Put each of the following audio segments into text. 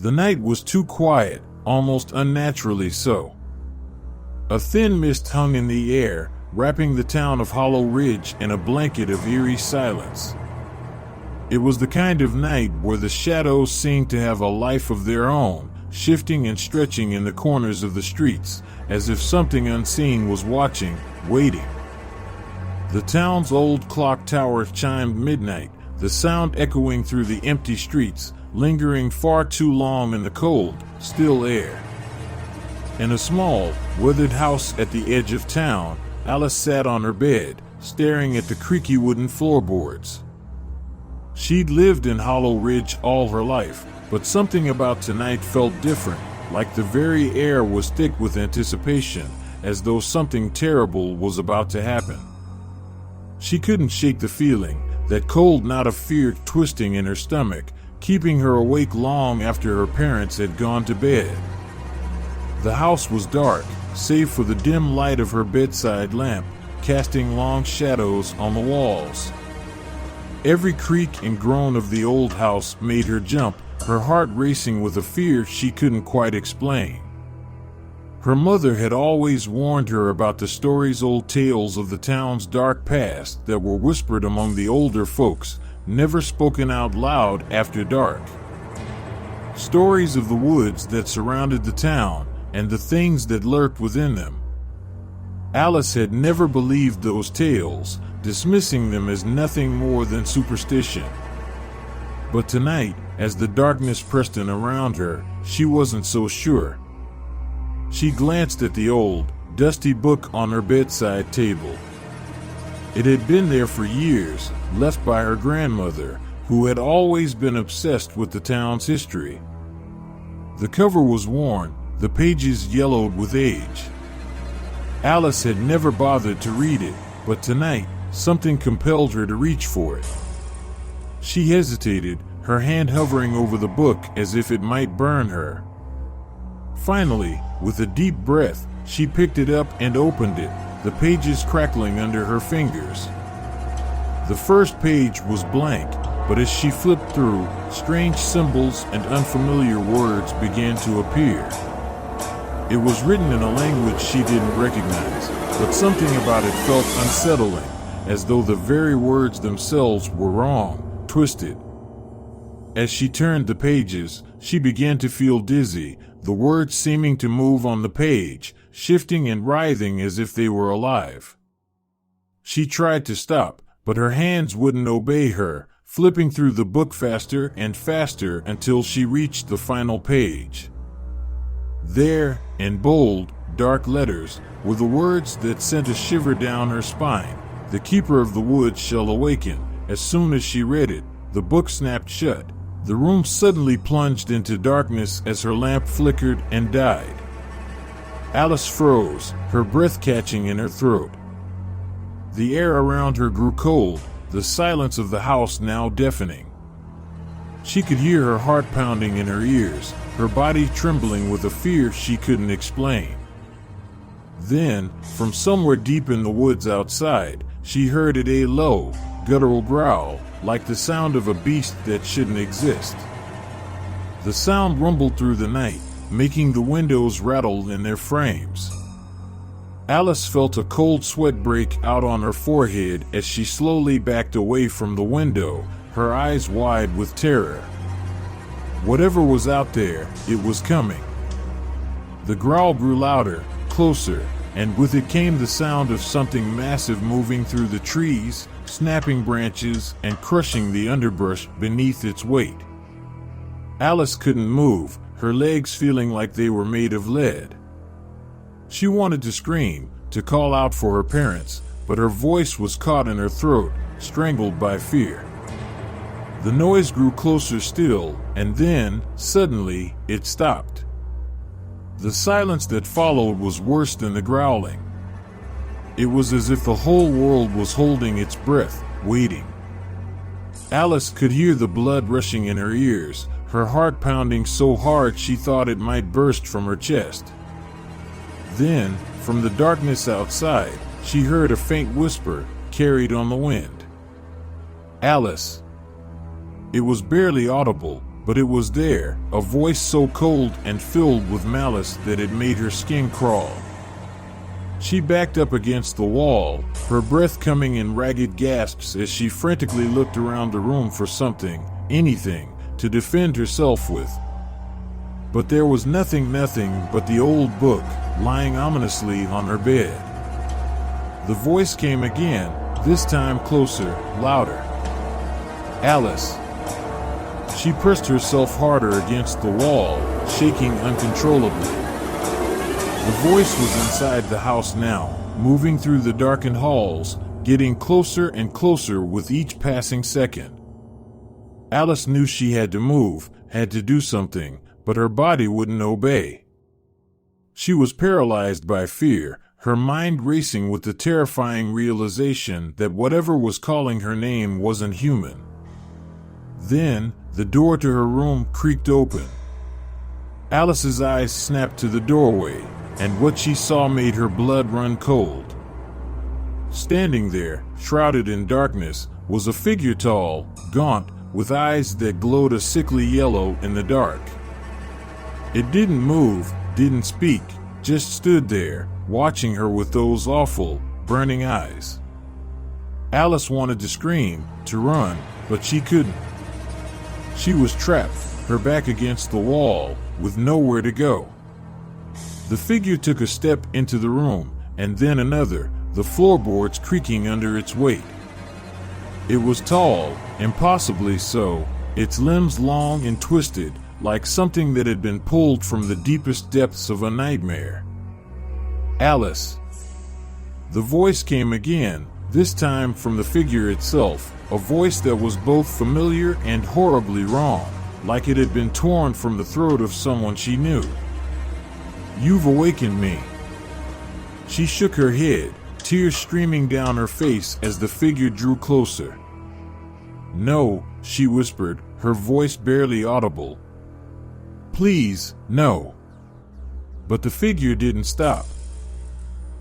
The night was too quiet, almost unnaturally so. A thin mist hung in the air, wrapping the town of Hollow Ridge in a blanket of eerie silence. It was the kind of night where the shadows seemed to have a life of their own, shifting and stretching in the corners of the streets, as if something unseen was watching, waiting. The town's old clock tower chimed midnight, the sound echoing through the empty streets, lingering far too long in the cold, still air. In a small, weathered house at the edge of town, Alice sat on her bed, staring at the creaky wooden floorboards. She'd lived in Hollow Ridge all her life, but something about tonight felt different, like the very air was thick with anticipation, as though something terrible was about to happen. She couldn't shake the feeling, that cold knot of fear twisting in her stomach, keeping her awake long after her parents had gone to bed. The house was dark, save for the dim light of her bedside lamp, casting long shadows on the walls. Every creak and groan of the old house made her jump, her heart racing with a fear she couldn't quite explain. Her mother had always warned her about the stories, old tales of the town's dark past that were whispered among the older folks, never spoken out loud after dark. Stories of the woods that surrounded the town and the things that lurked within them. Alice had never believed those tales, dismissing them as nothing more than superstition. But tonight, as the darkness pressed in around her, she wasn't so sure. She glanced at the old, dusty book on her bedside table. It had been there for years, left by her grandmother, who had always been obsessed with the town's history. The cover was worn, the pages yellowed with age. Alice had never bothered to read it, but tonight, something compelled her to reach for it. She hesitated, her hand hovering over the book as if it might burn her. Finally, with a deep breath, she picked it up and opened it, the pages crackling under her fingers. The first page was blank, but as she flipped through, strange symbols and unfamiliar words began to appear. It was written in a language she didn't recognize, but something about it felt unsettling, as though the very words themselves were wrong, twisted. As she turned the pages, she began to feel dizzy, the words seeming to move on the page, shifting and writhing as if they were alive. She tried to stop, but her hands wouldn't obey her, flipping through the book faster and faster until she reached the final page. There, in bold, dark letters, were the words that sent a shiver down her spine. "The keeper of the woods shall awaken." As soon as she read it, the book snapped shut. The room suddenly plunged into darkness as her lamp flickered and died. Alice froze, her breath catching in her throat. The air around her grew cold, the silence of the house now deafening. She could hear her heart pounding in her ears, her body trembling with a fear she couldn't explain. Then, from somewhere deep in the woods outside, she heard a low, guttural growl, like the sound of a beast that shouldn't exist. The sound rumbled through the night, making the windows rattle in their frames. Alice felt a cold sweat break out on her forehead as she slowly backed away from the window, her eyes wide with terror. Whatever was out there, it was coming. The growl grew louder, closer, and with it came the sound of something massive moving through the trees, snapping branches and crushing the underbrush beneath its weight. Alice couldn't move, her legs feeling like they were made of lead. She wanted to scream, to call out for her parents, but her voice was caught in her throat, strangled by fear. The noise grew closer still, and then, suddenly, it stopped. The silence that followed was worse than the growling. It was as if the whole world was holding its breath, waiting. Alice could hear the blood rushing in her ears, her heart pounding so hard she thought it might burst from her chest. Then, from the darkness outside, she heard a faint whisper, carried on the wind. "Alice." It was barely audible, but it was there, a voice so cold and filled with malice that it made her skin crawl. She backed up against the wall, her breath coming in ragged gasps as she frantically looked around the room for something, anything, to defend herself with. But there was nothing but the old book, lying ominously on her bed. The voice came again, this time closer, louder. Alice. She pressed herself harder against the wall, shaking uncontrollably. The voice was inside the house now, moving through the darkened halls, getting closer and closer with each passing second. Alice knew she had to move, had to do something, but her body wouldn't obey. She was paralyzed by fear, her mind racing with the terrifying realization that whatever was calling her name wasn't human. Then, the door to her room creaked open. Alice's eyes snapped to the doorway, and what she saw made her blood run cold. Standing there, shrouded in darkness, was a figure tall, gaunt, with eyes that glowed a sickly yellow in the dark. It didn't move, didn't speak, just stood there, watching her with those awful, burning eyes. Alice wanted to scream, to run, but she couldn't. She was trapped, her back against the wall, with nowhere to go. The figure took a step into the room, and then another, the floorboards creaking under its weight. It was tall, impossibly so, its limbs long and twisted, like something that had been pulled from the deepest depths of a nightmare. Alice. The voice came again, this time from the figure itself, a voice that was both familiar and horribly wrong, like it had been torn from the throat of someone she knew. "You've awakened me." She shook her head, tears streaming down her face as the figure drew closer. "No," she whispered, her voice barely audible. "Please, no." But the figure didn't stop.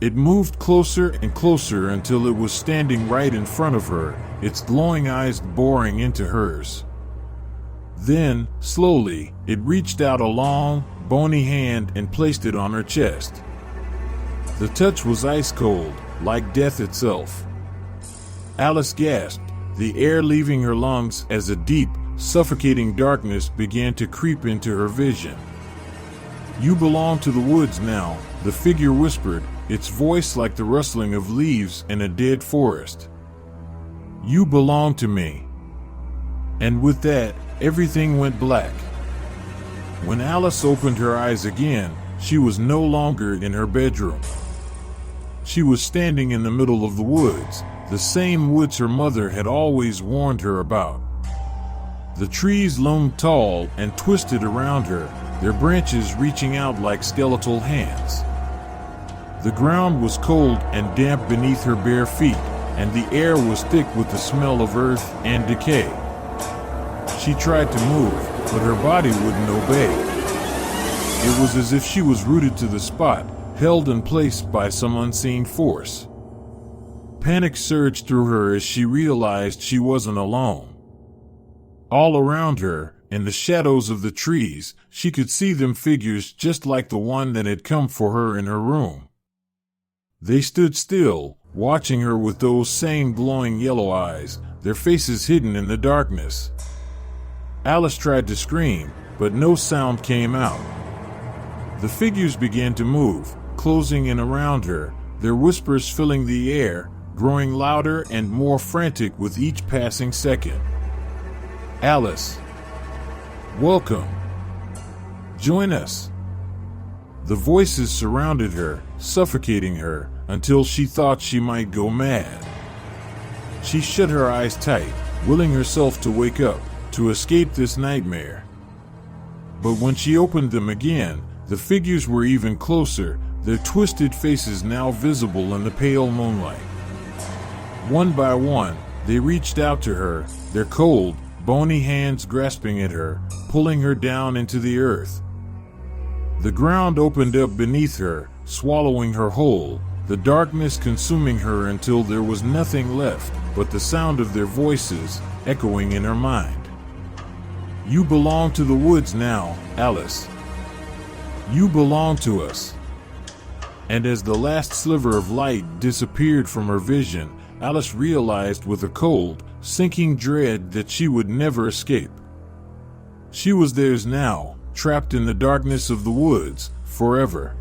It moved closer and closer until it was standing right in front of her, its glowing eyes boring into hers. Then, slowly, it reached out a long, bony hand and placed it on her chest. The touch was ice cold, like death itself. Alice gasped, the air leaving her lungs as a deep, suffocating darkness began to creep into her vision. "You belong to the woods now," the figure whispered, its voice like the rustling of leaves in a dead forest. "You belong to me." And with that, everything went black. When Alice opened her eyes again, she was no longer in her bedroom. She was standing in the middle of the woods, the same woods her mother had always warned her about. The trees loomed tall and twisted around her, their branches reaching out like skeletal hands. The ground was cold and damp beneath her bare feet, and the air was thick with the smell of earth and decay. She tried to move, but her body wouldn't obey. It was as if she was rooted to the spot, held in place by some unseen force. Panic surged through her as she realized she wasn't alone. All around her, in the shadows of the trees, she could see them figures just like the one that had come for her in her room. They stood still, watching her with those same glowing yellow eyes, their faces hidden in the darkness. Alice tried to scream, but no sound came out. The figures began to move, closing in around her, their whispers filling the air, growing louder and more frantic with each passing second. "Alice. Welcome. Join us." The voices surrounded her, suffocating her, until she thought she might go mad. She shut her eyes tight, willing herself to wake up, to escape this nightmare. But when she opened them again, the figures were even closer, their twisted faces now visible in the pale moonlight. One by one, they reached out to her, their cold, bony hands grasping at her, pulling her down into the earth. The ground opened up beneath her, swallowing her whole, the darkness consuming her until there was nothing left but the sound of their voices echoing in her mind. You belong to the woods now, Alice. You belong to us." And as the last sliver of light disappeared from her vision, Alice realized with a cold, sinking dread that she would never escape. She was theirs now, trapped in the darkness of the woods, forever.